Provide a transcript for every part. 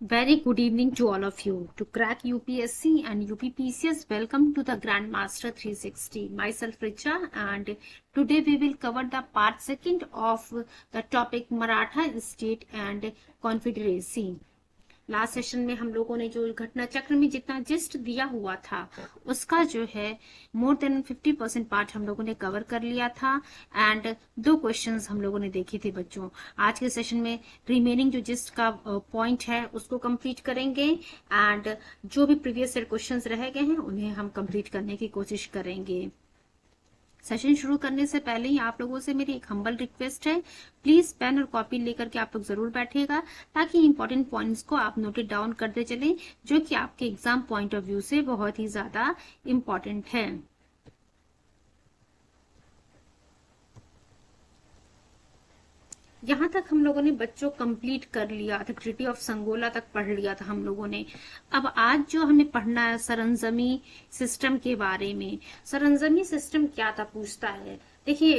Very good evening to all of you. To crack UPSC and UPPCS, welcome to the Grandmaster 360. Myself Richa, and today we will cover the part second of the topic Maratha State and Confederacy. Last session में हम लोगों ने जो घटना चक्र में जितना gist दिया हुआ था उसका जो है मोर देन 50% पार्ट हम लोगों ने कवर कर लिया था एंड 2 क्वेश्चंस हम लोगों ने देखे थे बच्चों। आज के सेशन में रिमेनिंग जो जिस्ट का पॉइंट है उसको कंप्लीट करेंगे एंड जो भी प्रीवियस ईयर क्वेश्चंस रह गए हैं उन्हें हम कंप्लीट करने की कोशिश करेंगे। सेशन शुरू करने से पहले ही आप लोगों से मेरी एक हम्बल रिक्वेस्ट है, प्लीज पेन और कॉपी लेकर के आप लोग जरूर बैठिएगा ताकि इंपॉर्टेंट पॉइंट्स को आप नोटेड डाउन करते चलें जो कि आपके एग्जाम पॉइंट ऑफ व्यू से बहुत ही ज्यादा इंपॉर्टेंट है। यहाँ तक हम लोगों ने बच्चों कंप्लीट कर लिया था, ट्रीटी ऑफ संगोला तक पढ़ लिया था हम लोगों ने। अब आज जो हमें पढ़ना है सरंजमी सिस्टम के बारे में। सरंजमी सिस्टम क्या था पूछता है। देखिए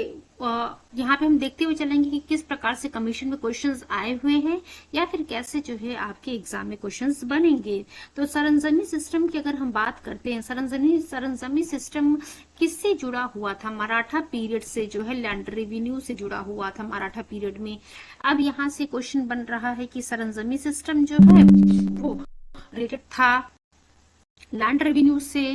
यहाँ पे हम देखते हुए चलेंगे कि किस प्रकार से कमीशन में क्वेश्चंस आए हुए हैं या फिर कैसे जो है आपके एग्जाम में क्वेश्चंस बनेंगे। तो सरंजमी सिस्टम की अगर हम बात करते हैं, सरंजमी सिस्टम किससे जुड़ा हुआ था? मराठा पीरियड से जो है लैंड रेवेन्यू से जुड़ा हुआ था मराठा पीरियड में। अब यहाँ से क्वेश्चन बन रहा है कि सरंजमी सिस्टम जो है वो रिलेटेड था लैंड रेवेन्यू से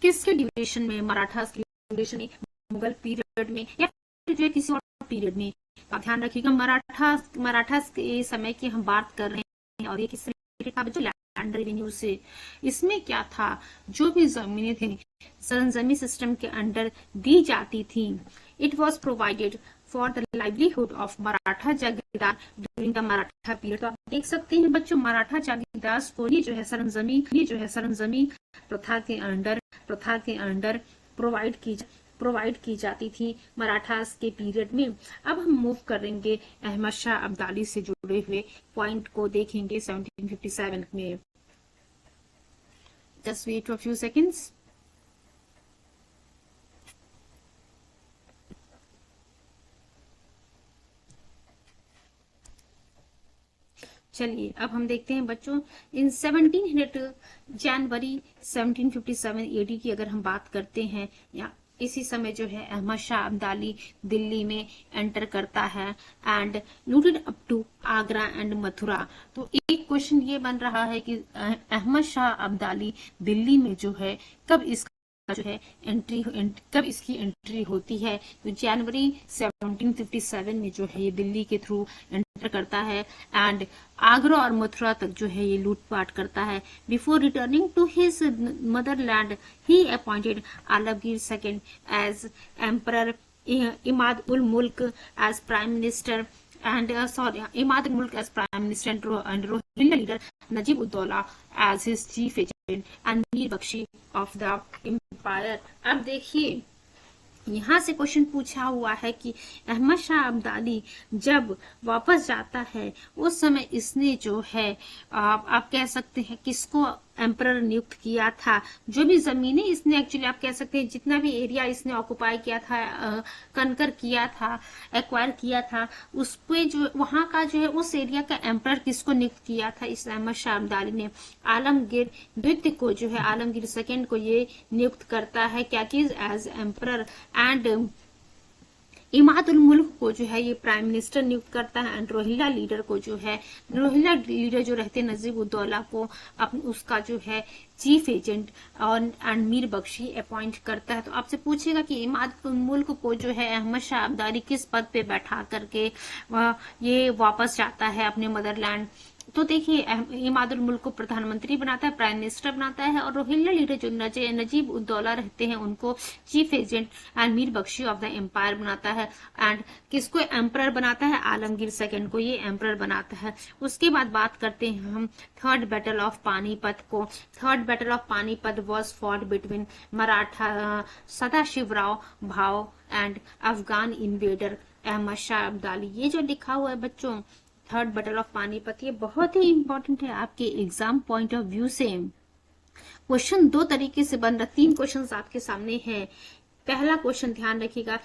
किसके ड्यूरेशन में? मराठा ड्यूरेशन में, मुगल पीरियड में या फिर जो किसी और पीरियड में? आप ध्यान रखिएगा मराठा के समय की हम बात कर रहे हैं और ये किस रिलेटेड था? लैंड रेवेन्यू से। इसमें क्या था? जो भी जमीनें थी सरंजमी सिस्टम के अंडर दी जाती थी, it was provided for the livelihood of Maratha jagirdar during the Maratha period. तो आप देख सकते हैं बच्चों, मराठा जागीरदार को ये जो है सरंजमी प्रथा के अंडर प्रोवाइड की जाती थी मराठास के पीरियड में। अब हम मूव करेंगे अहमद शाह अब्दाली से जुड़े हुए पॉइंट को देखेंगे 1757 में। Just wait for few seconds. चलिए अब हम देखते हैं बच्चों, इन 1700 जनवरी 1757 एडी की अगर हम बात करते हैं, या इसी समय जो है अहमद शाह अब्दाली दिल्ली में एंटर करता है and looted up to Agra and Mathura. तो एक क्वेश्चन ये बन रहा है कि अहमद शाह अब्दाली दिल्ली में जो है कब जो है कब इसकी एंट्री होती है? तो जनवरी 1757 में जो है ये दिल्ली के थ्रू एंटर करता है एंड आगरा और मथुरा तक जो है ये लूटपाट करता है। Before returning to his motherland he appointed Alamgir second as emperor, Imad ul Mulk as prime minister Imad al-Mulk as Prime Minister and Rohilla leader Najib ud-Dawla as his chief agent and Mir Bakshi of the empire। अब देखिए यहाँ से question पूछा हुआ है कि अहमद शाह अब्दाली जब वापस जाता है उस समय इसने जो है आप कह सकते हैं किसको एम्परर नियुक्त किया था। जो भी जमीनें इसने एक्चुअली आप कह सकते हैं जितना भी एरिया इसने ऑक्युपाई किया था, कनकर किया था, एक्वायर किया था, उस पे जो वहां का जो है उस एरिया का एम्परर किसको नियुक्त किया था? इस अहमद शाह अब्दाली ने आलमगीर द्वितीय को जो है आलमगीर सेकंड को ये नियुक्त करता है क्या कि as emperor and Imad ul मुल्क को जो है ये प्राइम मिनिस्टर नियुक्त करता है एंड रोहिल्ला लीडर जो रहते नजीब उद्दौला को उसका जो है chief agent and Mir Bakshi appoint करता है। तो आपसे पूछेगा कि इमाद उल मुल्क को जो है अहमद शाह अब्दाली किस पद पे बैठा करके ये वापस जाता है अपने मदरलैंड? तो देखिए इमाद उल मुल्क को प्रधानमंत्री बनाता है, प्राइम मिनिस्टर बनाता है और रोहिल्ला लीडर जो नजीब उद्दौला रहते हैं उनको chief agent and Mir Bakshi of the empire बनाता है एंड किसको एम्परर बनाता है? आलमगीर सेकंड को ये एम्परर बनाता है। उसके बाद बात करते हैं हम थर्ड बैटल ऑफ पानीपत को। Third battle of Panipat was fought between Maratha Sadashivrao Bhau and Afghan invader Ahmad Shah Abdali. ये जो लिखा हुआ है बच्चों थर्ड बैटल ऑफ पानीपत, ये बहुत ही इंपॉर्टेंट है आपके एग्जाम पॉइंट ऑफ व्यू से। क्वेश्चन 2 तरीके से बन रहा, 3 क्वेश्चन आपके सामने हैं। पहला क्वेश्चन ध्यान रखिएगा,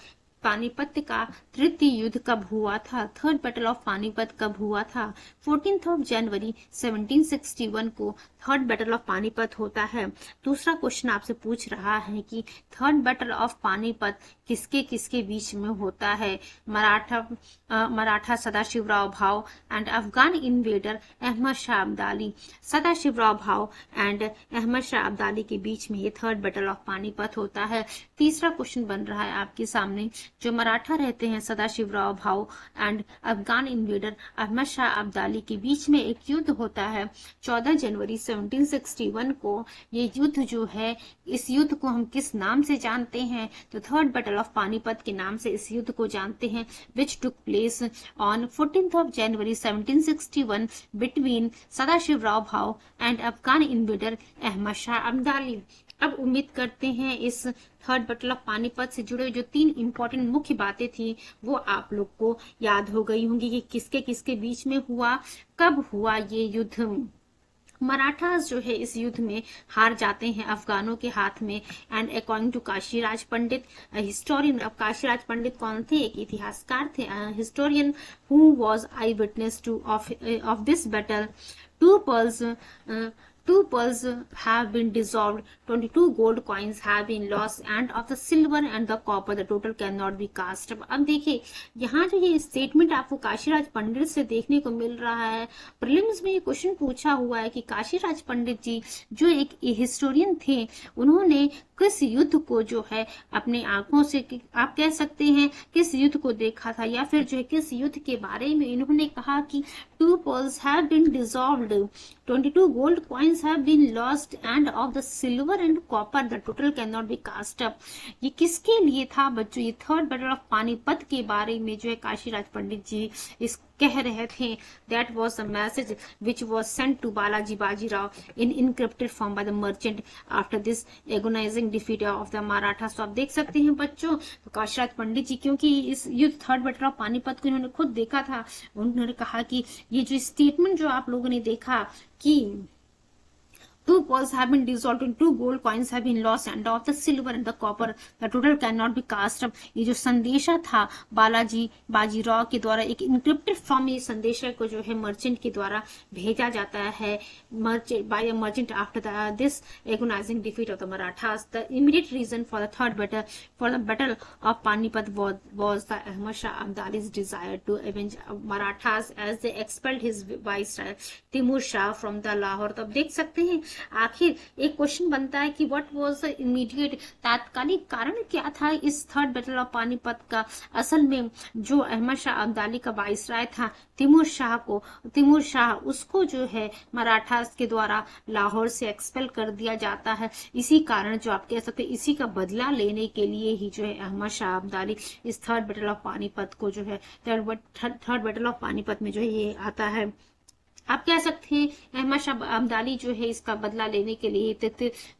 पानीपत का तृतीय युद्ध कब हुआ था? थर्ड बैटल ऑफ पानीपत कब हुआ था? 14 जनवरी 1761 को थर्ड बैटल ऑफ पानीपत होता है। दूसरा क्वेश्चन आपसे पूछ रहा है कि थर्ड बैटल ऑफ पानीपत किसके किसके बीच में होता है? Maratha Sadashivrao Bhau and Afghan invader Ahmad Shah Abdali. Sadashivrao Bhau and Ahmad Shah Abdali के बीच में ये थर्ड बैटल ऑफ पानीपत होता है। तीसरा क्वेश्चन बन रहा है आपके सामने, जो मराठा रहते हैं Sadashivrao Bhau and Afghan invader Ahmad Shah Abdali के बीच में एक युद्ध होता है 14 जनवरी 1761 को। ये युद्ध जो है, इस युद्ध को हम किस नाम से जानते हैं? तो थर्ड बैटल ऑफ पानीपत के नाम से इस युद्ध को जानते हैं, which took place on 14 January 1761 between Sadashivrao Bhau and Afghan invader Ahmad Shah Abdali. अब उम्मीद करते हैं इस थर्ड बैटल ऑफ पानीपत से जुड़े जो 3 इंपॉर्टेंट मुख्य बातें थी वो आप लोग को याद हो गई होंगी कि किसके किसके बीच में हुआ, कब हुआ ये युद्ध। मराठास जो है इस युद्ध में हार जाते हैं अफगानों के हाथ में। And according to Kashiraj Pandit, historian. अब काशीराज पंडित कौन थे? एक इतिहासकार थे, historian who was eye witness to of this battle. Two pearls have been dissolved, 22 gold coins have been lost, and of the silver and the copper the total cannot be cast। अब देखिए यहाँ जो ये statement आपको काशीराज पंडित से देखने को मिल रहा है, प्रीलिम्स में ये क्वेश्चन पूछा हुआ है कि काशीराज पंडित जी जो एक हिस्टोरियन थे, उन्होंने किस युद्ध को जो है अपने आंखों से, आप कह सकते हैं किस युद्ध को देखा था, या फिर जो है किस युद्ध के बारे में इन्होंने कहा कि 2 pearls have been dissolved, 22 gold coins have been lost, and of the silver and copper the total cannot be cast up। ये किसके लिए था बच्चों? ये थर्ड बैटल ऑफ पानीपत के बारे में जो है काशीराज पंडित जी इस कह रहे थे। That was the message which was sent to Balaji Bajirao in encrypted form by the merchant after this agonizing defeat of the Maratha. तो आप देख सकते हैं बच्चों, तो काशीराज पंडित जी क्योंकि इस युद्ध थर्ड बैटल ऑफ पानीपत को इन्होंने खुद देखा था, उन्होंने कहा कि ये जो स्टेटमेंट जो आप लोगों ने देखा कि 2 pearls have been dissolved and 2 gold coins have been lost, and of the silver and the copper the total cannot be cast up। ये जो संदेशा था बालाजी बाजीराव के द्वारा एक इनक्रिप्टेड फॉर्म में संदेशा को जो है मर्चेंट के द्वारा भेजा जाता है, by a merchant after this agonizing defeat of the Marathas. The immediate reason for the third battle for the battle of Panipat was the Ahmad Shah Abdali's desire to avenge Marathas as they expelled his viceroy Timur Shah from the Lahore। तो अब देख सकते हैं आखिर एक question बनता है कि व्हाट वाज द इमीडिएट, तात्कालिक कारण क्या था इस थर्ड बैटल ऑफ पानीपत का? असल में जो अहमद शाह अब्दाली का वाइसराय था तिमूर शाह उसको जो है मराठास के द्वारा लाहौर से एक्सपेल कर दिया जाता है। इसी कारण जो आप कह सकते हैं इसी का बदला लेने के लिए ही जो है अहमद शाह अब्दाली इस थर्ड बैटल ऑफ पानीपत को जो है थर्ड बैटल ऑफ पानीपत में जो है ये आता है। आप कह सकते हैं अहमद शाह अब्दाली जो है इसका बदला लेने के लिए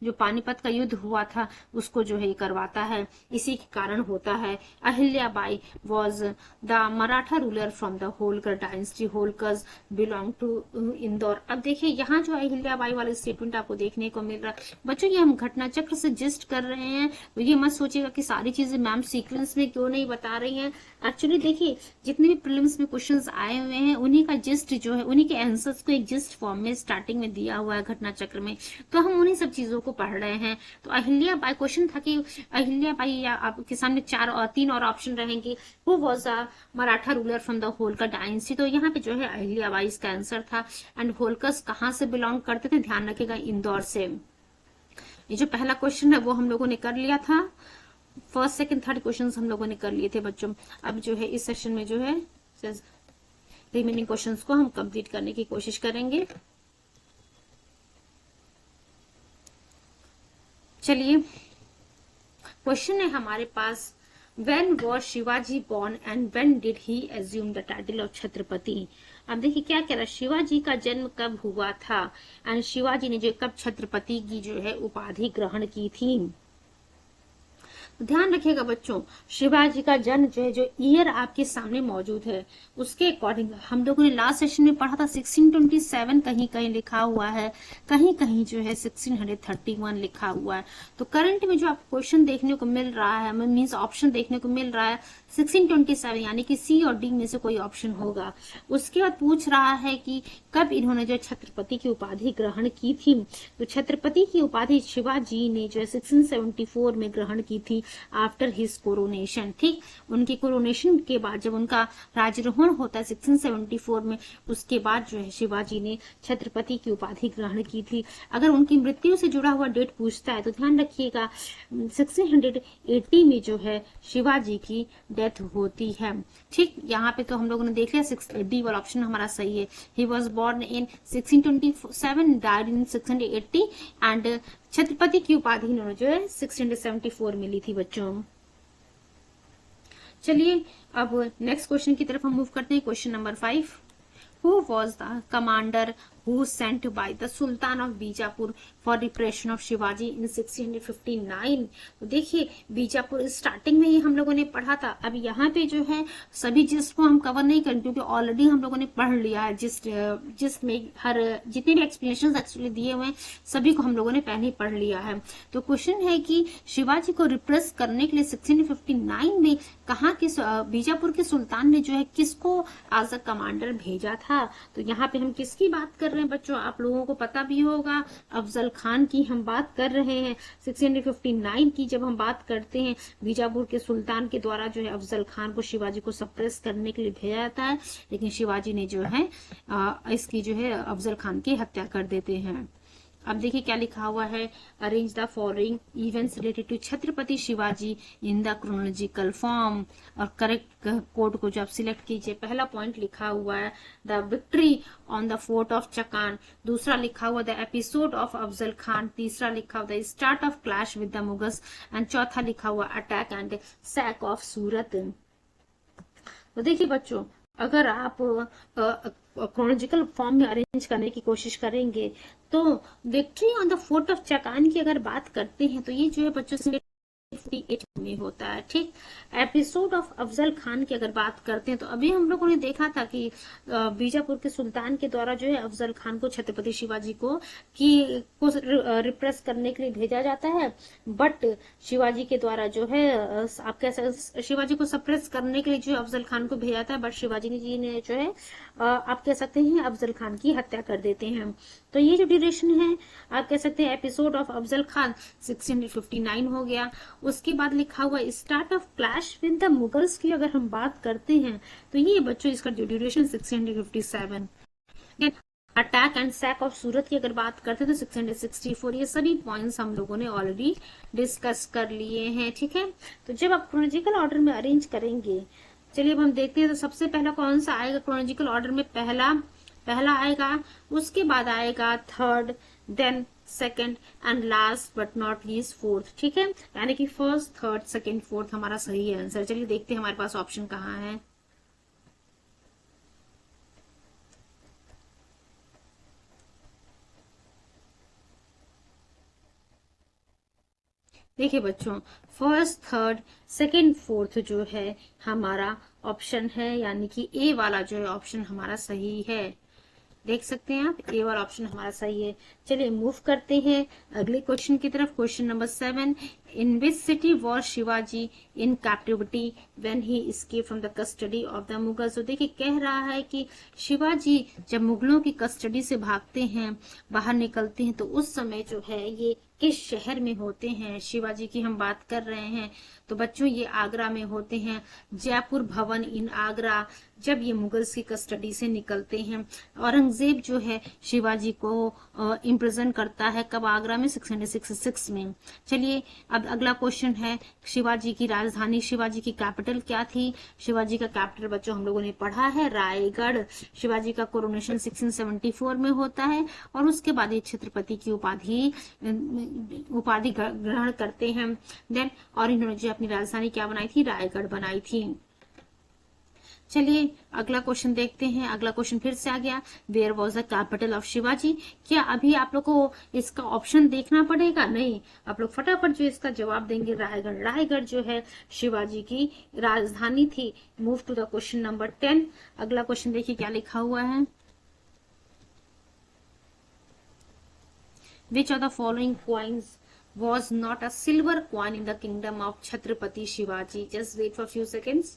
जो पानीपत का युद्ध हुआ था उसको जो है करवाता है, इसी के कारण होता है। Ahilya Bai was the Maratha ruler from the Holkar dynasty. Holkars belong to Indore. अब देखिए यहाँ जो अहिल्या बाई वाले स्टेटमेंट आपको देखने को मिल रहा है बच्चों, ये हम घटना चक्र से जिस्ट कर रहे हैं, तो ये मत सोचिएगा कि सारी चीजें मैम सीक्वेंस में क्यों नहीं बता रही हैं। एक्चुअली देखिए जितने भी प्रीलिम्स में क्वेश्चंस आए हुए हैं उन्हीं का जिस्ट जो है, उन्हीं के आंसर्स को एक जिस्ट फॉर्म में स्टार्टिंग में दिया हुआ है घटना चक्र में, तो हम उन्हीं सब चीजों को पढ़ रहे हैं। तो अहिल्या बाई, क्वेश्चन था कि अहिल्या बाई, या आपके सामने 3 और ऑप्शन रहेंगे, who was a Maratha ruler from the Holkar dynasty. तो यहाँ पे जो है अहिल्या बाई इसका आंसर था। एंड होलकर्स कहाँ से बिलोंग करते थे? ध्यान रखिएगा इंदौर से। ये जो पहला क्वेश्चन है वो हम लोगों ने कर लिया था, फर्स्ट सेकंड थर्ड क्वेश्चंस हम लोगों ने कर लिए थे बच्चों। अब जो है इस सेशन में जो है रिमेनिंग क्वेश्चंस को हम कंप्लीट करने की कोशिश करेंगे। चलिए क्वेश्चन है हमारे पास, when was Shivaji born and when did he assume the title of Chhatrapati. अब देखिए क्या कह रहा है, शिवाजी का जन्म कब हुआ था एंड शिवाजी ने जो कब छत्रपति की जो है उपाधि ग्रहण की थी। तो ध्यान रखिएगा बच्चों, शिवाजी का जन्म जो है, जो ईयर आपके सामने मौजूद है उसके अकॉर्डिंग हम लोगों ने लास्ट सेशन में पढ़ा था 1627 कहीं कहीं लिखा हुआ है, कहीं कहीं जो है 1631 लिखा हुआ है। तो करंट में जो आपको क्वेश्चन देखने को मिल रहा है, मीन्स ऑप्शन देखने को मिल रहा है 1627, यानी कि सी और डी में से कोई ऑप्शन होगा। उसके बाद पूछ रहा है कि कब इन्होंने जो छत्रपति की उपाधि ग्रहण की थी। तो छत्रपति की उपाधि शिवाजी ने जो है 1674 में ग्रहण की थी, आफ्टर हिज कोरोनेशन। ठीक, उनके कोरोनेशन के बाद जब उनका राजरोहण होता है 1674 में, उसके बाद जो है शिवाजी ने छत्रपति की उपाधि ग्रहण की थी। अगर उनकी मृत्यु से जुड़ा हुआ डेट पूछता है तो ध्यान रखिएगा 1680 में जो है शिवाजी की डेथ होती है। ठीक, यहाँ पे तो हम लोगों ने देख लिया 6D वाला ऑप्शन हमारा सही है। He was born in 1627, died in 1680 and Chhatrapati की उपाधि इन्होंने जो है 1674 मिली थी बच्चों। चलिए अब नेक्स्ट क्वेश्चन की तरफ हम मूव करते हैं। Question number 5, who was the commander who sent by the Sultan of Bijapur for repression of Shivaji in 1659। तो देखिए बीजापुर स्टार्टिंग में ही हम लोगों ने पढ़ा था। अब यहाँ पे जो है सभी जिसको हम कवर नहीं करें क्योंकि ऑलरेडी हम लोगों ने पढ़ लिया है, जिसमें हर जितने भी एक्सप्लेनेशन एक्चुअली दिए हुए हैं सभी को हम लोगों ने पहले ही पढ़ लिया है। तो क्वेश्चन है कि शिवाजी को रिप्रेस करने के लिए 1659 में कहाँ के बीजापुर के सुल्तान ने जो है किसको एज अ कमांडर भेजा था। तो यहाँ पे हम किसकी बात कर रहे हैं बच्चों, आप लोगों को पता भी होगा, अफजल खान की हम बात कर रहे हैं। 1659 की जब हम बात करते हैं, बीजापुर के सुल्तान के द्वारा जो है अफजल खान को शिवाजी को सप्रेस करने के लिए भेजा जाता है, लेकिन शिवाजी ने जो है इसकी जो है अफजल खान की हत्या कर देते हैं। अब देखिए क्या लिखा हुआ है, arrange the following events related to Chhatrapati Shivaji in the chronological form. और करेक्ट कोड को जो आप सिलेक्ट कीजिए। पहला पॉइंट लिखा हुआ है the victory on the fort of Chakan, दूसरा लिखा हुआ the episode of Afzal Khan, तीसरा लिखा हुआ the start of clash with the Mughals and चौथा लिखा हुआ attack and sack of Surat. तो देखिए बच्चों, अगर आप क्रोनोलॉजिकल फॉर्म में अरेंज करने की कोशिश करेंगे तो victory on the fort of Chakan की अगर बात करते हैं तो ये जो है बच्चों से 58 में होता है। ठीक, एपिसोड ऑफ अफजल खान की अगर बात करते हैं तो अभी हम लोगों ने देखा था कि बीजापुर के सुल्तान के द्वारा जो है अफजल खान को छत्रपति शिवाजी को रिप्रेस करने के लिए भेजा जाता है, बट शिवाजी के द्वारा जो है आप कह शिवाजी को सप्रेस करने के लिए जो अफजल खान को भेजा जाता है, बट शिवाजी जी ने जो है आप कह सकते हैं अफजल खान की हत्या कर देते हैं। तो ये जो ड्यूरेशन है आप कह सकते हैं एपिसोड ऑफ अफजल खान 1659 हो गया। उसके बाद लिखा हुआ start of clash with the Mughals की अगर हम बात करते हैं तो ये बच्चों इसका duration 1657। Attack and sack of Surat की अगर बात करते हैं तो 664। ये सभी पॉइंट्स हम लोगों ने ऑलरेडी डिस्कस कर लिए हैं। ठीक है, तो जब आप क्रोनोलॉजिकल ऑर्डर में अरेंज करेंगे, चलिए अब हम देखते हैं तो सबसे पहला कौन सा आएगा क्रोनोलॉजिकल ऑर्डर में, पहला आएगा, उसके बाद आएगा third, then second and last but not least fourth. ठीक है, यानी कि फर्स्ट, थर्ड, सेकंड, फोर्थ हमारा सही है आंसर। चलिए देखते हैं हमारे पास ऑप्शन कहाँ है। देखिए बच्चों, फर्स्ट, थर्ड, सेकंड, फोर्थ जो है हमारा ऑप्शन है, यानी कि ए वाला जो है ऑप्शन हमारा सही है। देख सकते हैं आप, ए वाला ऑप्शन हमारा सही है। चलिए मूव करते हैं अगले क्वेश्चन की तरफ। Question number 7, in which city was Shivaji in captivity when he escape from the custody of the Mughals. तो देखिए कह रहा है कि शिवाजी जब मुगलों की कस्टडी से भागते हैं, बाहर निकलते हैं, तो उस समय जो है ये किस शहर में होते हैं। शिवाजी की हम बात कर रहे हैं तो बच्चों ये आगरा में होते हैं, जयपुर भवन इन आगरा। जब ये मुगल्स की कस्टडी से निकलते हैं, औरंगजेब जो है शिवाजी को इम्प्रिजन करता है, कब, आगरा में 666 में। चलिए अब अगला क्वेश्चन है, शिवाजी की राजधानी, शिवाजी की कैपिटल क्या थी। शिवाजी का कैपिटल बच्चों हम लोगों ने पढ़ा है रायगढ़। शिवाजी का कोरोनेशन 1674 में होता है और उसके बाद ये छत्रपति की उपाधि ग्रहण करते हैं। देन और इन्होंने जो अपनी राजधानी क्या बनाई थी, रायगढ़ बनाई थी। चलिए अगला क्वेश्चन देखते हैं। अगला क्वेश्चन फिर से आ गया, where was the capital of Shivaji. क्या अभी आप लोग को इसका ऑप्शन देखना पड़ेगा? नहीं, आप लोग फटाफट जो इसका जवाब देंगे रायगढ़। रायगढ़ जो है शिवाजी की राजधानी थी। Move to the question number 10। अगला क्वेश्चन देखिए क्या लिखा हुआ है। Which of the following coins was not a silver coin in the kingdom of Chhatrapati Shivaji? Just wait for a few seconds.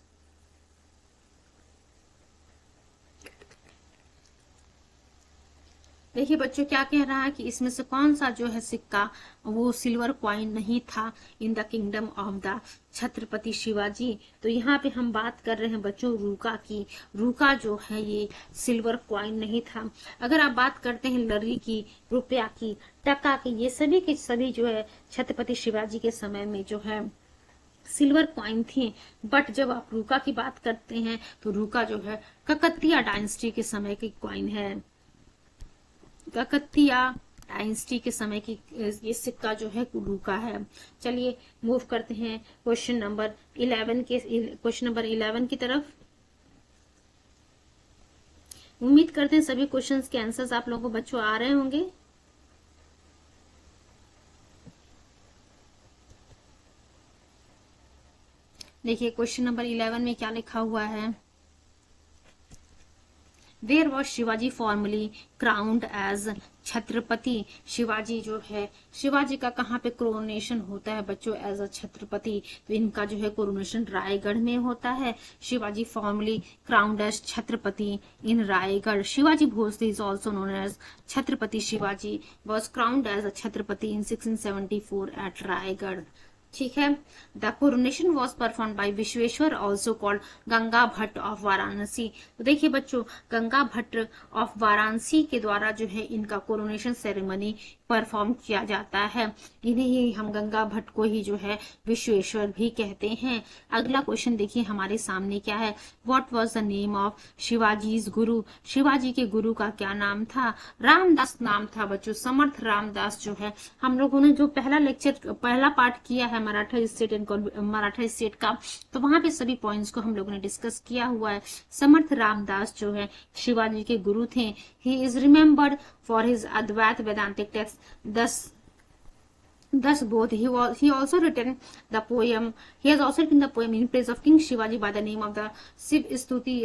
देखिए बच्चों क्या कह रहा है कि इसमें से कौन सा जो है सिक्का वो सिल्वर क्वाइन नहीं था in the kingdom of the Chhatrapati Shivaji. तो यहाँ पे हम बात कर रहे हैं बच्चों रूका की। रूका जो है ये सिल्वर क्वाइन नहीं था। अगर आप बात करते हैं लरी की, रुपया की, टका की, ये सभी के सभी जो है छत्रपति शिवाजी के समय में जो है सिल्वर क्वाइन थी। बट जब आप रूका की बात करते हैं तो रूका जो है ककतिया डायनेस्टी के समय की क्वाइन है। ककतिया डायनेस्टी के समय की ये सिक्का जो है रूका है। चलिए मूव करते हैं क्वेश्चन नंबर 11 की तरफ। उम्मीद करते हैं सभी क्वेश्चंस के आंसर्स आप लोगों को बच्चों आ रहे होंगे। देखिए क्वेश्चन नंबर 11 में क्या लिखा हुआ है। Where was Shivaji formally crowned as Chhatrapati. Shivaji जो है, शिवाजी का कहाँ पे कोरोनेशन होता है बच्चों एज अ छत्रपति? तो इनका जो है कोरोनेशन रायगढ़ में होता है। Shivaji formally crowned as Chhatrapati in Raigad. Shivaji Bhosale is also known as Chhatrapati Shivaji was crowned as a Chhatrapati in 1674 at Raigad. ठीक है। The coronation was perform by Vishweshwar also called Ganga Bhatt of Varanasi. तो देखिए बच्चों गंगा भट्ट ऑफ वाराणसी के द्वारा जो है इनका कोरोनेशन सेरेमनी परफॉर्म किया जाता है। इन्हें ही हम गंगा भट्ट को ही जो है विश्वेश्वर भी कहते हैं। अगला क्वेश्चन देखिए हमारे सामने क्या है। What was the name of Shivaji's गुरु। शिवाजी के गुरु का क्या नाम था? रामदास नाम था बच्चों। समर्थ रामदास जो है, हम लोगों ने जो पहला पार्ट किया है मराठा स्टेट का, तो वहां पे सभी पॉइंट्स को हम लोगों ने डिस्कस किया हुआ है। समर्थ रामदास जो है शिवाजी के गुरु थे। He is remembered for his Advait Vedantic text, thus both he also written the poem. He has also written the poem in praise of King Shivaji by the name of the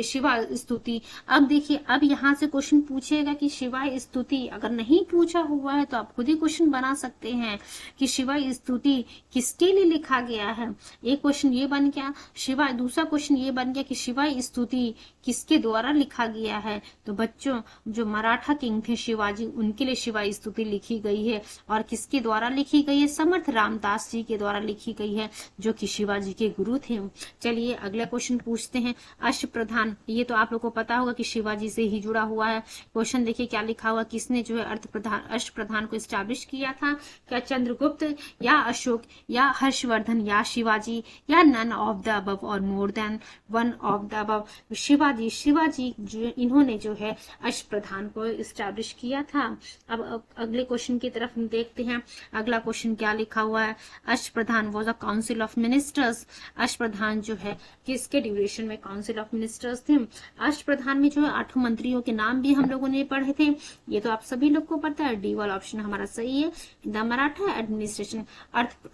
Shiva स्तुति। अब देखिए अब यहाँ से question पूछेगा कि शिवा स्तुति। अगर नहीं पूछा हुआ है तो आप खुद ही क्वेश्चन बना सकते हैं कि शिवा स्तुति किसके लिए लिखा गया है। एक क्वेश्चन ये बन गया। दूसरा क्वेश्चन ये बन गया कि शिवा स्तुति किसके द्वारा लिखा गया है। तो बच्चों जो मराठा किंग थे शिवाजी, उनके लिए शिवा स्तुति लिखी गई है। और किसके द्वारा लिखी गई है? समर्थ रामदास जी के द्वारा लिखी गई है, जो कि शिवाजी के गुरु थे। चलिए अगला क्वेश्चन पूछते हैं। अष्टप्रधान, ये तो आप लोग को पता होगा कि शिवाजी से ही जुड़ा हुआ है। क्वेश्चन देखिए क्या लिखा हुआ। किसने जो है अष्टप्रधान को स्टैब्लिश किया था? क्या चंद्रगुप्त या अशोक या हर्षवर्धन या शिवाजी या नन ऑफ द अबव और more than one of the above? Shivaji जो इन्होंने जो है अष्टप्रधान को स्टैब्लिश किया था। अब अगले क्वेश्चन की तरफ हम देखते हैं। अगला क्वेश्चन क्या लिखा हुआ है। Ashtapradhan was a council of ministers. Ashtapradhan जो है किसके ड्यूरेशन में काउंसिल ऑफ मिनिस्टर्स थे? अष्टप्रधान में जो है 8 मंत्रियों के नाम भी हम लोगों ने पढ़े थे। ये तो आप सभी लोग को पता है। डी वाला ऑप्शन हमारा सही है। द मराठा एडमिनिस्ट्रेशन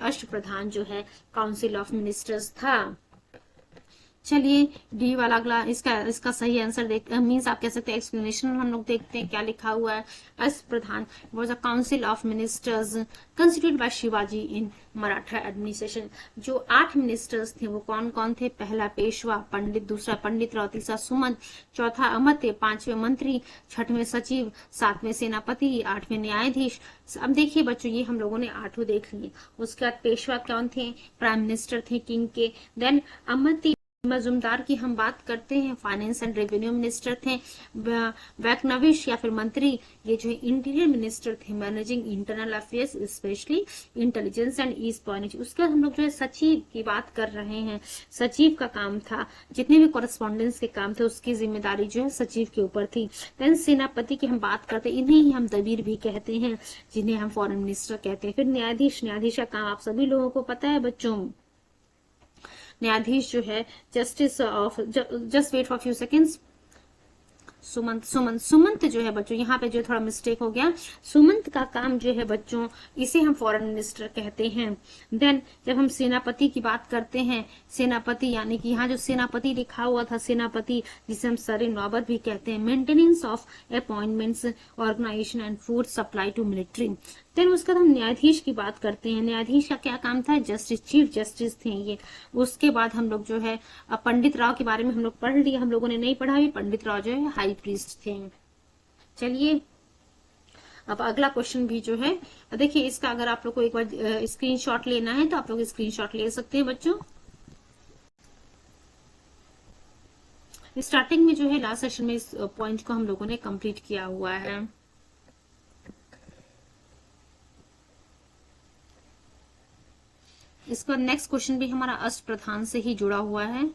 अष्टप्रधान जो है काउंसिल ऑफ मिनिस्टर्स था। चलिए डी वाला अगला इसका सही आंसर मीन्स आप कह सकते हैं एक्सप्लेनेशन हम लोग देखते हैं क्या लिखा हुआ है। Ashtapradhan was a council of ministers constituted by Shivaji in Maratha administration. जो 8 मिनिस्टर्स थे वो कौन कौन थे? पहला पेशवा पंडित, दूसरा पंडित राव, तीसरा सुमंत, चौथा अमात्य, 5वें मंत्री, 6वें सचिव, 7वें सेनापति, 8वें न्यायाधीश। अब देखिए बच्चों ये हम लोगों ने 8 देख लिए। उसके बाद पेशवा कौन थे? प्राइम मिनिस्टर थे किंग के। देन अमात्य मजूमदार की हम बात करते हैं, फाइनेंस एंड रेवेन्यू मिनिस्टर थे। वैकनविश या फिर मंत्री, ये जो इंटीरियर मिनिस्टर थे, managing internal affairs specially intelligence and espionage. उसके हम लोग जो है सचिव की बात कर रहे हैं। सचिव का काम था, जितने भी कॉरेस्पॉन्डेंस के काम थे उसकी जिम्मेदारी जो है सचिव के ऊपर थी। देन सेनापति की हम बात करते हैं, इन्हें ही हम दबीर भी कहते हैं, जिन्हें हम फॉरेन मिनिस्टर कहते हैं। फिर न्यायाधीश का काम आप सभी लोगों को पता है बच्चों। न्यायाधीश जो है justice of, just wait for few seconds, Sumant जो है बच्चों, यहाँ पे जो थोड़ा मिस्टेक हो गया, सुमंत का काम जो है बच्चों, इसे हम फॉरेन मिनिस्टर कहते हैं। देन जब हम सेनापति की बात करते हैं, सेनापति यानी कि यहाँ जो सेनापति लिखा हुआ था, सेनापति जिसे हम सर नौबत भी कहते हैं, maintenance of appointments, organisation and food supply to military. Then उसके बाद हम न्यायाधीश की बात करते हैं, न्यायाधीश का क्या काम था, जस्टिस, चीफ जस्टिस थे ये। उसके बाद हम लोग जो है पंडित राव के बारे में हम लोग पढ़ लिया, हम लोगों ने नहीं पढ़ा भी, पंडित राव जो है हाई प्रीस्ट थे। चलिए अब अगला क्वेश्चन भी जो है देखिए, इसका अगर आप लोग को एक बार स्क्रीनशॉट लेना है तो आप लोग स्क्रीनशॉट ले सकते हैं बच्चों। स्टार्टिंग में जो है लास्ट सेशन में इस पॉइंट को हम लोगों ने कंप्लीट किया हुआ है। इसका नेक्स्ट क्वेश्चन भी हमारा अष्ट प्रधान से ही जुड़ा हुआ है।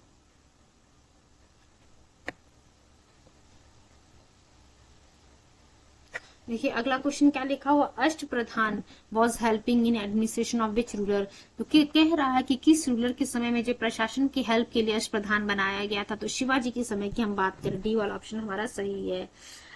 देखिए अगला क्वेश्चन क्या लिखा हुआ, Ashta Pradhan was helping in administration of which ruler. तो कह रहा है कि किस रूलर के समय में जो प्रशासन की हेल्प के लिए अष्ट प्रधान बनाया गया था। तो शिवाजी के समय की हम बात करें, डी वाला ऑप्शन हमारा सही है।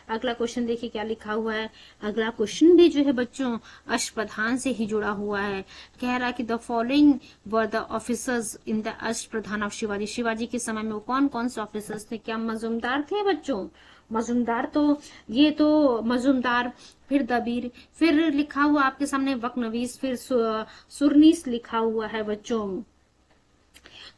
अगला क्वेश्चन देखिए क्या लिखा हुआ है, अगला क्वेश्चन भी जो है बच्चों अष्ट प्रधान से ही जुड़ा हुआ है। कह रहा है कि the following were the officers in the अष्ट प्रधान ऑफ शिवाजी। शिवाजी के समय में वो कौन कौन से ऑफिसर्स थे, क्या मजूमदार थे बच्चों, मजूमदार, तो ये तो मजूमदार, फिर दबीर, फिर लिखा हुआ आपके सामने वकनवीस, फिर सुरनीस लिखा हुआ है बच्चों।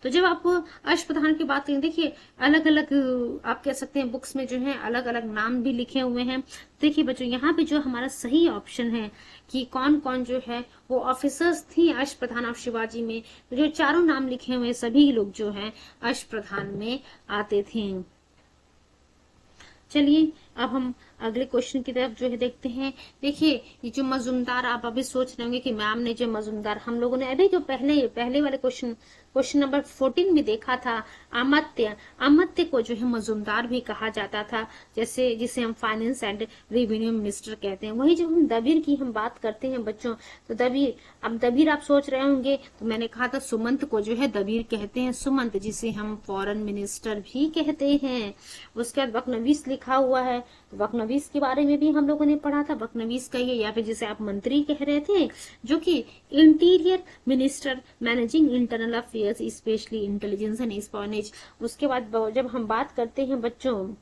तो जब आप अष्ट प्रधान की बात करें, देखिए अलग अलग आप कह सकते हैं बुक्स में जो है अलग अलग नाम भी लिखे हुए हैं। देखिए बच्चों यहाँ पे जो हमारा सही ऑप्शन है कि कौन कौन जो है वो ऑफिसर्स थी अष्ट प्रधान ऑफ शिवाजी में, तो जो चारों नाम लिखे हुए सभी लोग जो है अष्ट प्रधान में आते थे। चलिए अब हम अगले क्वेश्चन की तरफ जो है देखते हैं। देखिए ये जो मजूमदार, आप अभी सोच रहे होंगे कि मैम ने जो मजूमदार, हम लोगों ने अभी जो पहले वाले क्वेश्चन नंबर 14 में देखा था, अमात्य को जो है मजूमदार भी कहा जाता था, जैसे जिसे हम फाइनेंस एंड रेवेन्यू मिनिस्टर कहते हैं। वही जब हम दबीर की हम बात करते हैं बच्चों, तो दबीर, अब दबीर आप सोच रहे होंगे तो मैंने कहा था सुमंत को जो है दबीर कहते हैं, सुमंत जिसे हम फॉरेन मिनिस्टर भी कहते हैं। उसके बाद वकनवीस लिखा हुआ है, वकनवीस के बारे में भी हम लोगों ने पढ़ा था। वकनवीस का ये, या फिर जिसे आप मंत्री कह रहे थे, जो कि interior minister managing internal affairs specially intelligence and espionage. उसके बाद जब हम बात करते हैं बच्चों,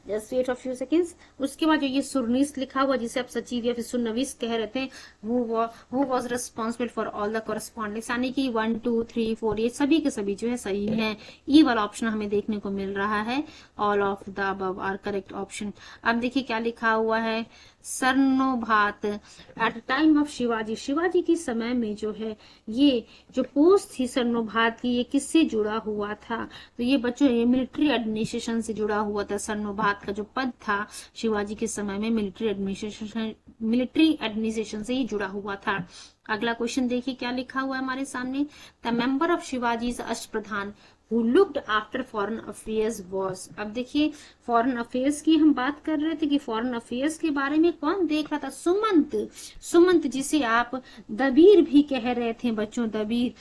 just wait of few seconds, उसके बाद जो ये सुरनीस लिखा हुआ जिसे आप सचिव या फिर सुरनवीस कह रहे थे, who was responsible for all the correspondence, यानी कि 1 2 3 4 ये सभी के सभी जो है सही है। ई वाला ऑप्शन हमें देखने को मिल रहा है, all of the above are correct option. अब देखिए क्या लिखा हुआ है, Sarnobat at time of Shivaji, Shivaji के समय में जो है ये जो पोस्ट थी सरनोभात की, ये किससे जुड़ा हुआ था, तो ये बच्चों ये मिलिट्री एडमिनिस्ट्रेशन से जुड़ा हुआ था। सरनोभात का जो पद था शिवाजी के समय में मिलिट्री एडमिनिस्ट्रेशन से ही जुड़ा हुआ था। अगला क्वेश्चन देखिए क्या लिखा हुआ है हमारे सामने, द मेंबर ऑफ शिवाजी अष्ट प्रधान who looked after foreign affairs was। अब देखिए फॉरेन अफेयर्स की हम बात कर रहे थे कि फॉरेन अफेयर्स के बारे में कौन देख रहा था, सुमंत, सुमंत जिसे आप दबीर भी कह रहे थे बच्चों, दबीर,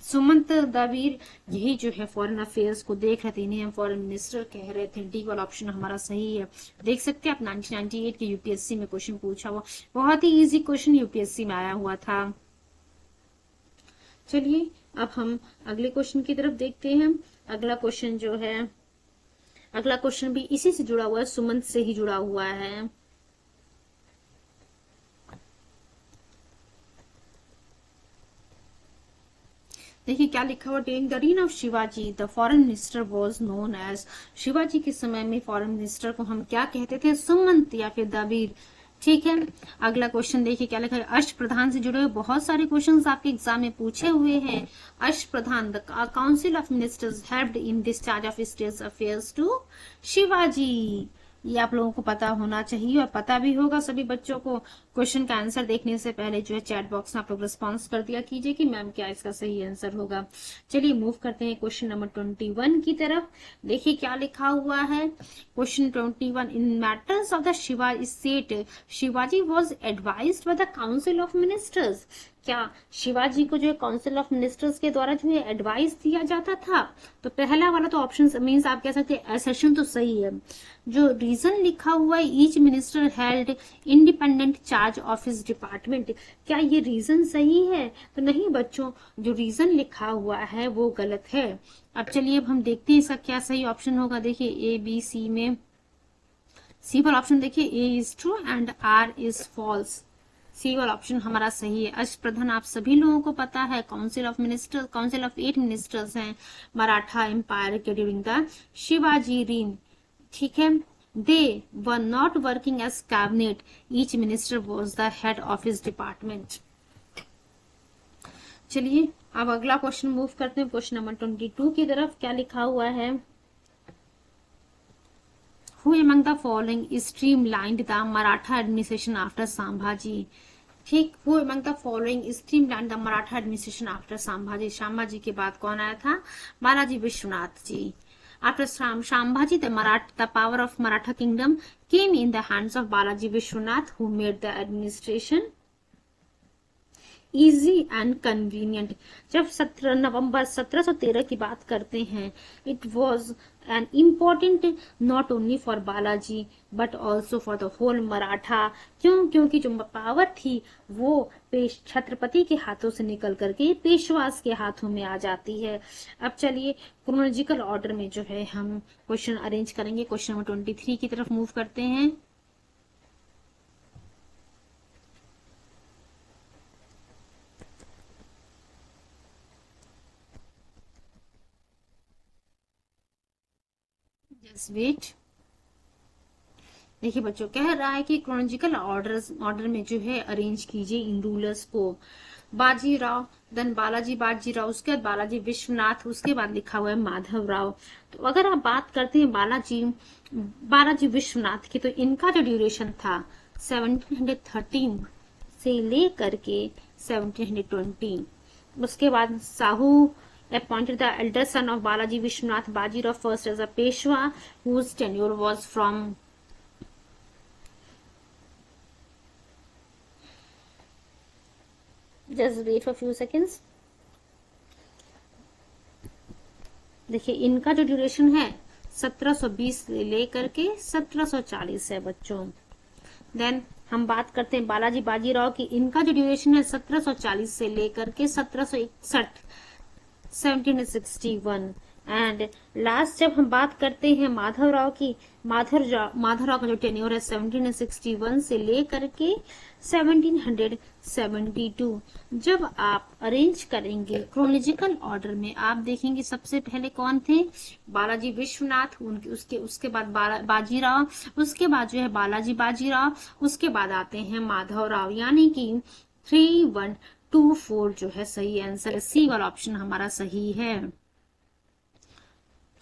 सुमंत दबीर, यही जो है फॉरेन अफेयर्स को देख रहे थे, इन्हें हम फॉरेन मिनिस्टर कह रहे थे। डी वाला ऑप्शन हमारा सही है। देख सकते हैं आप 1998 के यूपीएससी में क्वेश्चन पूछा हुआ, बहुत ही इजी क्वेश्चन यूपीएससी में आया हुआ था। चलिए अब हम अगले क्वेश्चन की तरफ देखते हैं। अगला क्वेश्चन जो है, अगला क्वेश्चन भी इसी से जुड़ा हुआ है, सुमंत से ही जुड़ा हुआ है। देखिए क्या लिखा हुआ, during the reign of Shivaji the foreign minister was known as. Shivaji के समय में फॉरेन मिनिस्टर को हम क्या कहते थे, सुमंत या फिर दबीर। ठीक है, अगला क्वेश्चन देखिए क्या लिखा है, अष्ट प्रधान से जुड़े हुए बहुत सारे क्वेश्चंस आपके एग्जाम में पूछे हुए हैं। Ashta Pradhan, the council of ministers helped in discharge of state affairs to Shivaji. ये आप लोगों को पता होना चाहिए और पता भी होगा सभी बच्चों को। क्वेश्चन का आंसर देखने से पहले जो है चैट बॉक्स में आप लोग रिस्पॉन्स कर दिया कीजिए कि मैम क्या इसका सही आंसर होगा। चलिए मूव करते हैं क्वेश्चन नंबर 21 की तरफ। देखिए क्या लिखा हुआ है, question 21, in matters of the Shiva state Shivaji was advised by the council of ministers. क्या शिवाजी को जो है काउंसिल ऑफ मिनिस्टर्स के द्वारा जो है एडवाइस दिया जाता था? तो पहला वाला तो ऑप्शन मीन्स आप कह सकते हैं एसेशन तो सही है। जो रीजन लिखा हुआ है each minister held independent charge of his department, क्या ये रीजन सही है? तो नहीं बच्चों, जो रीजन लिखा हुआ है वो गलत है। अब चलिए अब हम देखते हैं इसका क्या सही ऑप्शन होगा। देखिए ए बी सी में सी वाला ऑप्शन देखिए A is true and R is false. C वाला ऑप्शन हमारा सही है। अष्टप्रधान आप सभी लोगों को पता है council of ministers, council of 8 ministers हैं मराठा एम्पायर के ड्यूरिंग द शिवाजी रीन, ठीक है। They were not working as cabinet, each minister was the head of his department. चलिए अब अगला क्वेश्चन मूव करते हैं, क्वेश्चन नंबर 22 की तरफ। क्या लिखा हुआ है? Who among the following streamlined the Maratha administration after Sambhaji? ठीक, Who among the following streamlined the Maratha administration after Sambhaji? Sambhaji के बाद कौन आया था? Balaji Vishwanath ji. After Sambhaji, the power of Maratha kingdom came in the hands of Balaji Vishwanath, who made the administration easy and convenient. जब 17 नवंबर 1713 की बात करते हैं, it was an important not only for Balaji but also for the whole Maratha. क्यों? क्योंकि जो power थी वो छत्रपति के हाथों से निकल करके पेशवास के हाथों में आ जाती है। अब चलिए क्रोनोलॉजिकल ऑर्डर में जो है हम क्वेश्चन अरेंज करेंगे। क्वेश्चन नंबर 23 की तरफ मूव करते हैं। Just wait. देखिए बच्चों, कह रहा है कि क्रोनोलॉजिकल ऑर्डर में जो है अरेंज कीजिए इन रूलर्स को। बाजीराव, देन बालाजी बाजीराव, उसके बाद बालाजी विश्वनाथ, उसके बाद लिखा हुआ है माधव राव। तो अगर आप बात करते हैं बालाजी विश्वनाथ की, तो इनका जो ड्यूरेशन था 1713 से लेकर के 1720। उसके बाद Sahu appointed the elder son of Balaji Vishwanath Bajirao first as a Peshwa, whose tenure was from just wait for few seconds। देखिए इनका जो ड्यूरेशन है 1720 से लेकर के 1740 है बच्चों। देन हम बात करते हैं बालाजी बाजीराव की, इनका जो ड्यूरेशन है 1740 से लेकर के 1761 1761। एंड लास्ट जब हम बात करते हैं माधवराव की, माधवराव का जो टेन्योर है 1761 से लेकर के 1772। जब आप अरेंज करेंगे क्रोनोलॉजिकल ऑर्डर में, आप देखेंगे सबसे पहले कौन थे? बालाजी विश्वनाथ, उनके उसके बाद बाजीराव, उसके बाद जो है बालाजी बाजीराव, उसके बाद आते हैं माधवराव, यानी कि 3124 जो है सही आंसर है। सी वाला ऑप्शन हमारा सही है।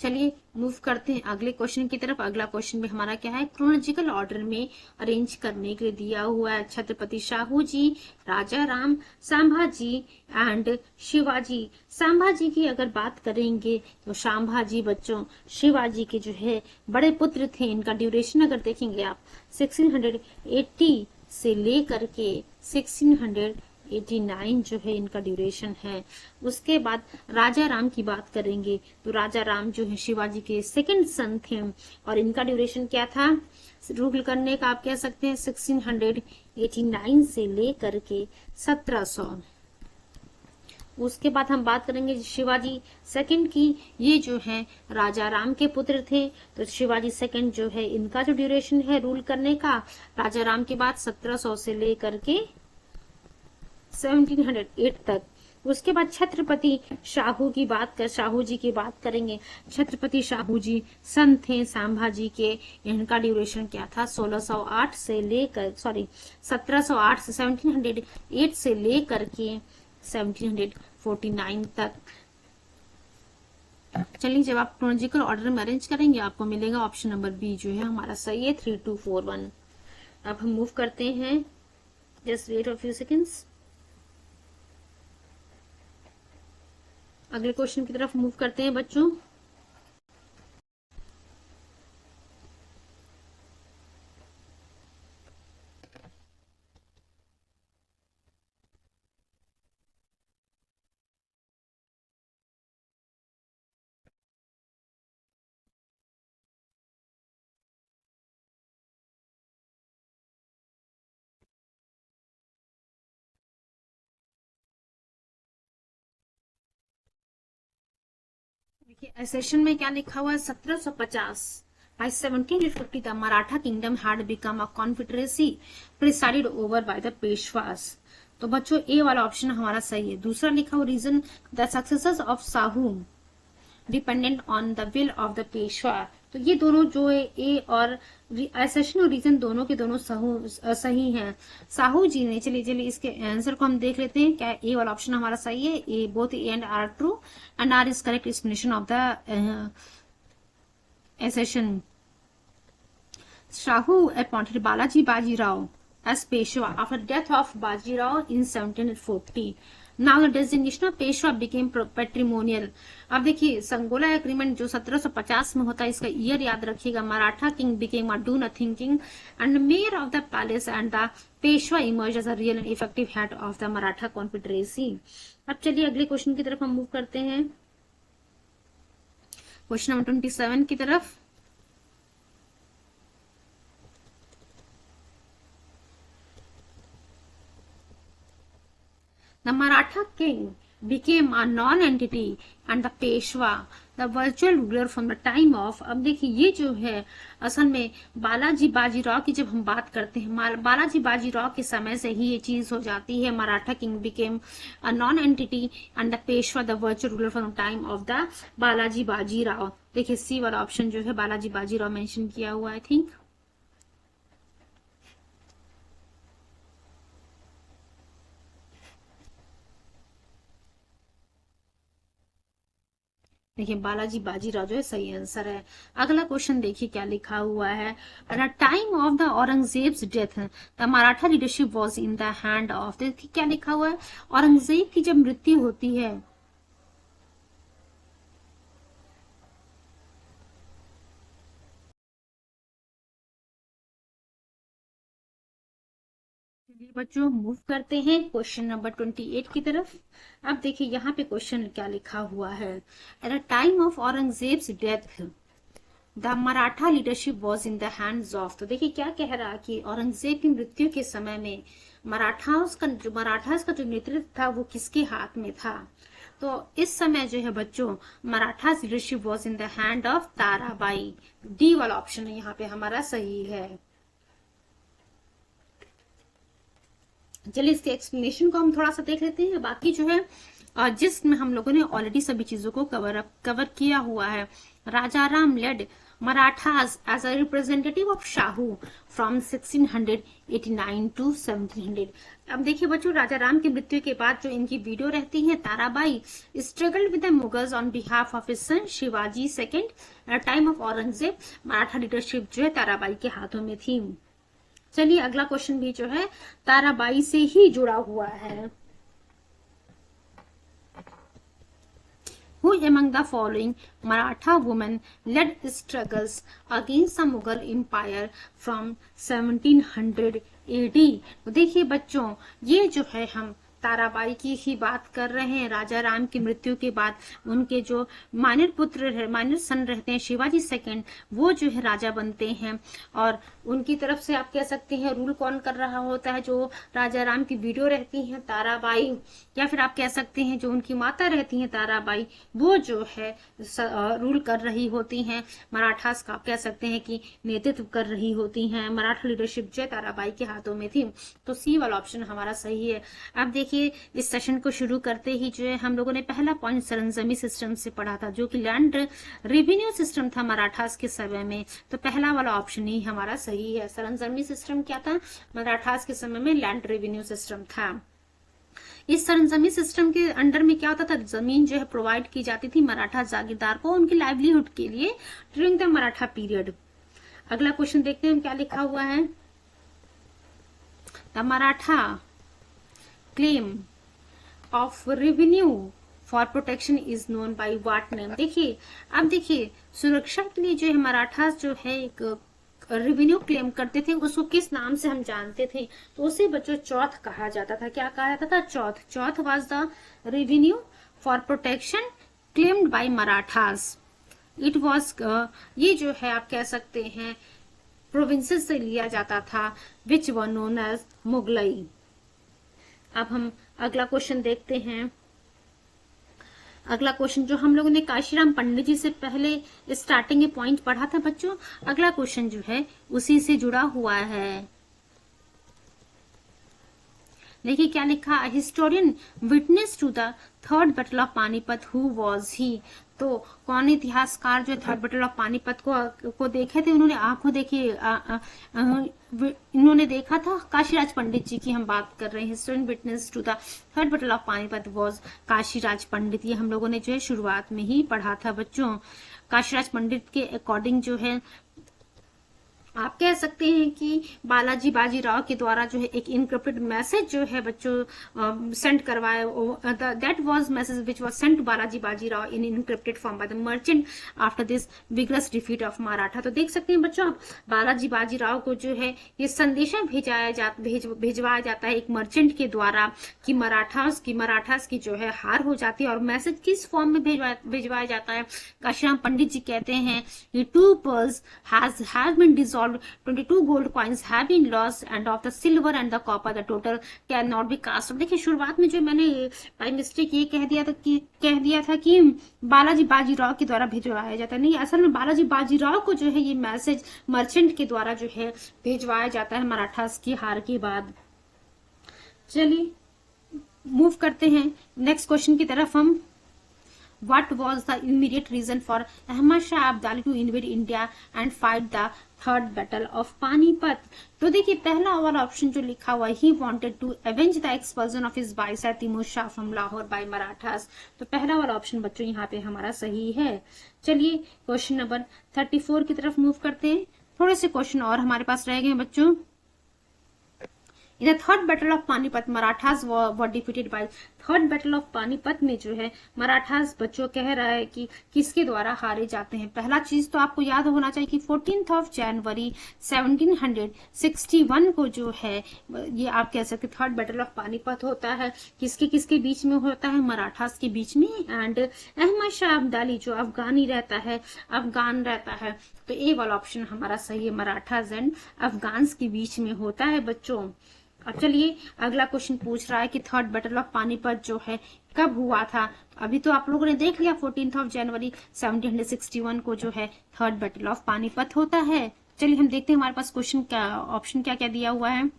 चलिए मूव करते हैं अगले क्वेश्चन की तरफ। अगला क्वेश्चन में हमारा क्या है? क्रोनोलॉजिकल ऑर्डर में अरेंज करने के लिए दिया हुआ है छत्रपति शाहू जी, राजा राम, संभाजी एंड शिवाजी। संभाजी की अगर बात करेंगे तो संभाजी बच्चों शिवाजी के जो है बड़े पुत्र थे। इनका ड्यूरेशन अगर देखेंगे आप 1680 से लेकर के 1689 जो है इनका ड्यूरेशन है। उसके बाद राजा राम की बात करेंगे तो राजा राम जो है शिवाजी के सेकंड सन थे, और इनका ड्यूरेशन क्या था रूल करने का? आप कह सकते हैं 1689 से लेकर के 1700। उसके बाद हम बात करेंगे शिवाजी सेकंड की, ये जो है राजा राम के पुत्र थे। तो शिवाजी सेकंड जो है इनका जो ड्यूरेशन है रूल करने का राजा राम के बाद 1700 से लेकर के 1708 तक। उसके बाद छत्रपति शाहू जी की बात करेंगे। छत्रपति शाहू जी सन थे संभाजी के, इनका ड्यूरेशन क्या था 1708 से लेकर 1708 से लेकर के 1749 तक। चलिए जब आप क्रोनोलॉजिकल ऑर्डर में अरेंज करेंगे आपको मिलेगा ऑप्शन नंबर बी जो है हमारा सही है 3241। अब हम मूव करते हैं, just wait a few seconds, अगले क्वेश्चन की तरफ मूव करते हैं बच्चों। देखिए सेशन में क्या लिखा हुआ है, 1750 by 1750 the Maratha kingdom had become a confederacy presided over by the Peshwas। तो बच्चों ए वाला ऑप्शन हमारा सही है। दूसरा लिखा हुआ reason, the successors of Sahu dependent on the will of the Peshwa. तो ये दोनों जो है ए और एसेशन और रीजन दोनों के दोनों सही हैं साहू जी ने। चलिए चलिए इसके आंसर को हम देख लेते हैं, क्या ए वाला ऑप्शन हमारा सही है। A both A and R true and R is correct explanation of the assertion. Shahu appointed Balaji Bajirao as Peshwa after death of Bajirao in 1740. Now the designation of Peshwa became patrimonial। अब देखिए Sangola agreement जो 1750 में होता है, इसका year याद रखिएगा। Maratha king became a do nothing king and mayor of the palace and the Peshwa emerged as a real and effective head of the Maratha confederacy। अब चलिए अगले क्वेश्चन की तरफ हम मूव करते हैं, क्वेश्चन नंबर 27 की तरफ। The Maratha king became a non-entity and the Peshwa the virtual ruler from the time of। अब देखिए ये जो है असल में बालाजी बाजीराव की जब हम बात करते हैं, बालाजी बाजीराव के समय से ही ये चीज हो जाती है। Maratha king became a non entity and the Peshwa the virtual ruler from time of the Balaji Bajirao. देखिए सी वाला ऑप्शन जो है बालाजी बाजीराव मेंशन किया हुआ आई थिंक। देखिए बालाजी बाजीराव जो है सही आंसर है। अगला क्वेश्चन देखिए क्या लिखा हुआ है, at the time of the Aurangzeb's death the Maratha leadership was in the hand of. देखिए क्या लिखा हुआ है, औरंगजेब की जब मृत्यु होती है बच्चों मूव करते हैं क्वेश्चन नंबर 28 की तरफ। अब देखिए यहाँ पे क्वेश्चन क्या लिखा हुआ है, at the time of Aurangzeb's death the Maratha leadership was in the hands of. तो देखिए क्या कह रहा है कि औरंगजेब की मृत्यु के समय में मराठास का जो नेतृत्व था वो किसके हाथ में था। तो इस समय जो है बच्चों Marathas leadership was in the hand of Tarabai. D वाला ऑप्शन यहाँ पे हमारा सही है। चलिए इसके एक्सप्लेनेशन को हम थोड़ा सा देख लेते हैं। बाकी जो है जिसमें हम लोगों ने ऑलरेडी सभी चीजों को कवर किया हुआ है। Raja Ram led Marathas as a representative of Shahu from 1689 to 1700। अब देखिए बच्चों राजा राम की मृत्यु के बाद जो इनकी वीडियो रहती है, Tarabai struggled with the Mughals on behalf of his son Shivaji second. At time of Aurangzeb Maratha leadership जो है ताराबाई के हाथों में थी। चलिए अगला क्वेश्चन भी जो है ताराबाई से ही जुड़ा हुआ है। Who among the following Maratha women led struggles against the Mughal Empire from 1700 AD। देखिए बच्चों ये जो है हम ताराबाई की ही बात कर रहे हैं। राजा राम की मृत्यु के बाद उनके जो माइनर सन रहते हैं शिवाजी सेकंड, वो जो है राजा बनते हैं और उनकी तरफ से आप कह सकते हैं रूल कौन कर रहा होता है, जो राजा राम की वीडियो रहती है ताराबाई, या फिर आप कह सकते हैं जो उनकी माता रहती हैं ताराबाई, वो जो है रूल कर रही होती हैं। मराठास का आप कह सकते हैं कि नेतृत्व कर रही होती हैं। मराठा लीडरशिप जो ताराबाई के हाथों में थी। तो सी वाला ऑप्शन हमारा सही है। अब देखिए इस सेशन को शुरू करते ही जो है हम लोगों ने पहला पॉइंट सरंजमी सिस्टम से पढ़ा था, जो कि लैंड रेवेन्यू सिस्टम था मराठास के समय में। तो पहला वाला ऑप्शन ही हमारा सही है। सरंजमी सिस्टम क्या था, मराठास के समय में लैंड रेवेन्यू सिस्टम था। इस सरंजमी सिस्टम के अंडर में क्या होता था, जमीन जो है प्रोवाइड की जाती थी मराठा जागीरदार को उनकी लाइवलीहुड के लिए ड्यूरिंग द मराठा पीरियड। अगला क्वेश्चन देखते हैं क्या लिखा हुआ है, the Maratha claim of revenue for protection is known by what name. देखिए अब देखिए सुरक्षा के लिए जो है मराठा जो है एक रेवेन्यू क्लेम करते थे, उसको किस नाम से हम जानते थे, तो उसे बच्चों चौथ कहा जाता था। क्या कहा जाता था, chauth. Chauth was the revenue for protection claimed by Marathas. It was ये जो है आप कह सकते हैं प्रोविंसेस से लिया जाता था, विच वर नोन एज मुगलई। अब हम अगला क्वेश्चन देखते हैं, अगला क्वेश्चन जो हम लोगों ने काशीराम पंडित जी से पहले स्टार्टिंग में पॉइंट पढ़ा था बच्चों, अगला क्वेश्चन जो है उसी से जुड़ा हुआ है। देखिए क्या लिखा, historian witness to the third battle of Panipat, who was he. तो कौन इतिहासकार जो थर्ड बैटल ऑफ पानीपत को देखे थे, उन्होंने आंखों देखी, इन्होंने देखा था, काशीराज पंडित जी की हम बात कर रहे हैं। Historian witness to the third battle of Panipat was Kashiraj Pandit, ये हम लोगों ने जो है शुरुआत में ही पढ़ा था बच्चों। काशीराज पंडित के अकॉर्डिंग जो है आप कह सकते हैं कि बालाजी बाजीराव के द्वारा जो है एक इनक्रिप्टेड मैसेज जो है बच्चों सेंड करवाया, that was message which was sent to Balaji Bajirao in encrypted form by the merchant after this vigorous defeat of Maratha. तो देख सकते हैं बच्चों आप, बालाजी बाजीराव को जो है ये संदेशा भिजवाया जाता है एक मर्चेंट के द्वारा कि मराठास की जो है हार हो जाती है। और मैसेज किस फॉर्म में भिजवाया जाता है, काशीराम पंडित जी कहते हैं कि 2 pearls has been dissolved, 22 gold coins have been lost, and of the silver and the copper the total cannot be cast। देखिए शुरुआत में जो मैंने बाय मिस्टेक ये कह दिया था कि बालाजी बाजीराव के द्वारा भिजवाया जाता है, नहीं, असल में बालाजी बाजीराव को जो है ये मैसेज मर्चेंट के द्वारा जो है भिजवाया जाता है मराठास की हार के बाद। चलिए मूव करते हैं नेक्स्ट क्वेश्चन की तरफ हम। What was the immediate reason for Ahmad Shah Abdali to invade India and fight the third battle of Panipat? तो देखिए पहला वाला ऑप्शन जो लिखा हुआ है, he wanted to avenge the expulsion of his viceroy Timur Shah from Lahore by Marathas। तो पहला वाला ऑप्शन बच्चों यहाँ पे हमारा सही है। चलिए क्वेश्चन नंबर 34 की तरफ मूव करते हैं। थोड़े से क्वेश्चन और हमारे पास रह गए बच्चों। In the third battle of Panipat Marathas were defeated by, third battle of Panipat में जो है मराठास बच्चों कह रहा है कि किसके द्वारा हारे जाते हैं। पहला चीज तो आपको याद होना चाहिए कि 14 जनवरी 1761 को जो है ये आप कह सकते थर्ड बैटल ऑफ पानीपत होता है। किसके किसके बीच में होता है, मराठास के बीच में एंड अहमद शाह अब्दाली जो अफगान रहता है। तो ए वाला ऑप्शन हमारा सही है, मराठास एंड अफगान्स के बीच में होता है बच्चों। अब चलिए अगला क्वेश्चन पूछ रहा है कि थर्ड बैटल ऑफ पानीपत जो है कब हुआ था। अभी तो आप लोगों ने देख लिया 14 जनवरी 1761 को जो है थर्ड बैटल ऑफ पानीपत होता है। चलिए हम देखते हैं हमारे पास क्वेश्चन क्या ऑप्शन क्या दिया हुआ है।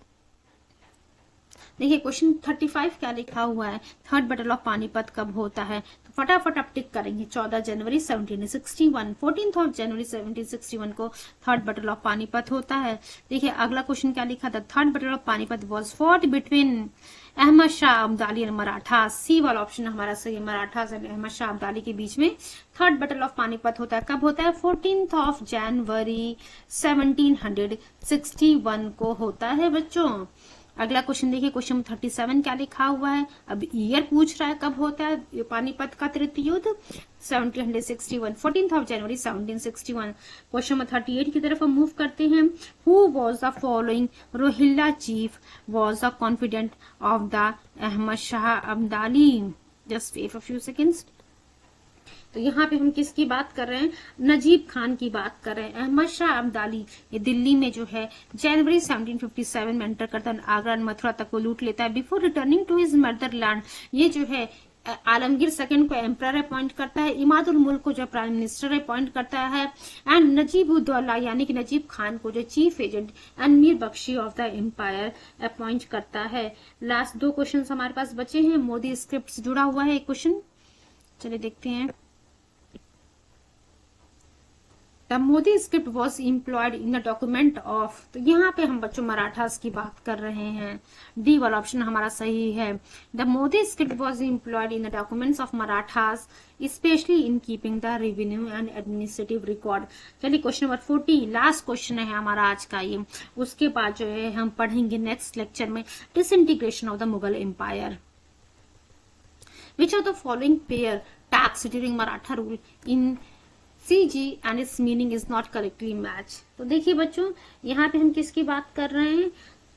देखिए क्वेश्चन 35 क्या लिखा हुआ है, थर्ड बैटल ऑफ पानीपत कब होता है। तो फटाफट आप टिक करेंगे। 14 जनवरी 1761, 14 जनवरी 1761 को थर्ड बैटल ऑफ पानीपत होता है। देखिए अगला क्वेश्चन क्या लिखा था, third battle of Panipat was fought between Ahmad Shah Abdali and Maratha. C वाला ऑप्शन हमारा सही, मराठा और अहमद शाह अब्दाली के बीच में थर्ड बैटल ऑफ पानीपत होता है। कब होता है, 14 जनवरी 1761 को होता है बच्चों। अगला क्वेश्चन देखिए क्वेश्चन 37 क्या लिखा हुआ है। अब ईयर पूछ रहा है कब होता है पानीपत का तृतीय युद्ध, 1761, 14 जनवरी 1761। क्वेश्चन नंबर 38 की तरफ हम मूव करते हैं। Who was the following Rohilla chief was the confident of the Ahmad Shah Abdali. Just wait for few seconds. तो यहाँ पे हम किसकी बात कर रहे हैं, नजीब खान की बात कर रहे हैं। अहमद शाह अब्दाली ये दिल्ली में जो है जनवरी 1757 में एंटर करता है, आगरा मथुरा तक को लूट लेता है। Before returning to his motherland ये जो है आलमगीर सेकंड को एम्परर अपॉइंट करता है, इमादुल मुल्क को जो प्राइम मिनिस्टर अपॉइंट करता है एंड नजीब-उद-दौला यानी कि नजीब खान को जो chief agent and Mir Bakshi of the empire appoint करता है। लास्ट 2 क्वेश्चन हमारे पास बचे हैं। मोदी स्क्रिप्ट से जुड़ा हुआ है एक क्वेश्चन, चलिए देखते हैं। The Modi script was employed in the document of, तो यहाँ पे हम बच्चों मराठास की बात कर रहे हैं। डी वाला ऑप्शन हमारा सही है। The Modi script was employed in the documents of Marathas specially in keeping the revenue and administrative record. चलिए क्वेश्चन नंबर 40 लास्ट क्वेश्चन है हमारा आज का ये। उसके बाद जो है हम पढ़ेंगे नेक्स्ट लेक्चर में disintegration of the Mughal empire. Which of the following pair tax during Maratha rule in CG and its meaning is not correctly matched। तो देखिए बच्चों यहाँ पे हम किसकी बात कर रहे हैं,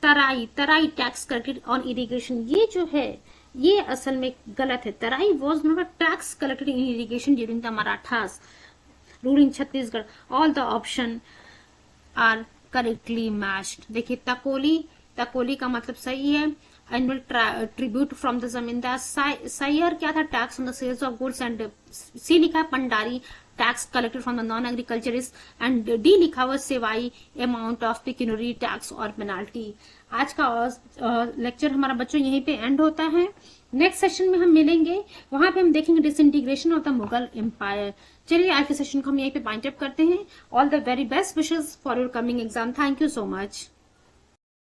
Tarai tax collected on irrigation. ये जो है ये असल में गलत है। Tarai was not a tax collected in irrigation during the Marathas rule in Chhattisgarh. All the options are correctly matched. देखिए तकोली का मतलब सही है। एनुअल ट्रिब्यूट फ्रॉम द जमींदार। सायर क्या था, tax on the sales of goods and C लिखा है Pandhari, tax collected from the non agriculturist and D लिखा हुआ Sewai, amount of pecuniary tax और पेनाल्टी। आज का लेक्चर हमारा बच्चों यहीं पे एंड होता है। नेक्स्ट सेशन में हम मिलेंगे, वहां पे हम देखेंगे disintegration of the Mughal empire. चलिए आज के सेशन को हम यहीं पे बाइंड अप करते हैं। All the very best wishes for your coming exam. Thank you so much.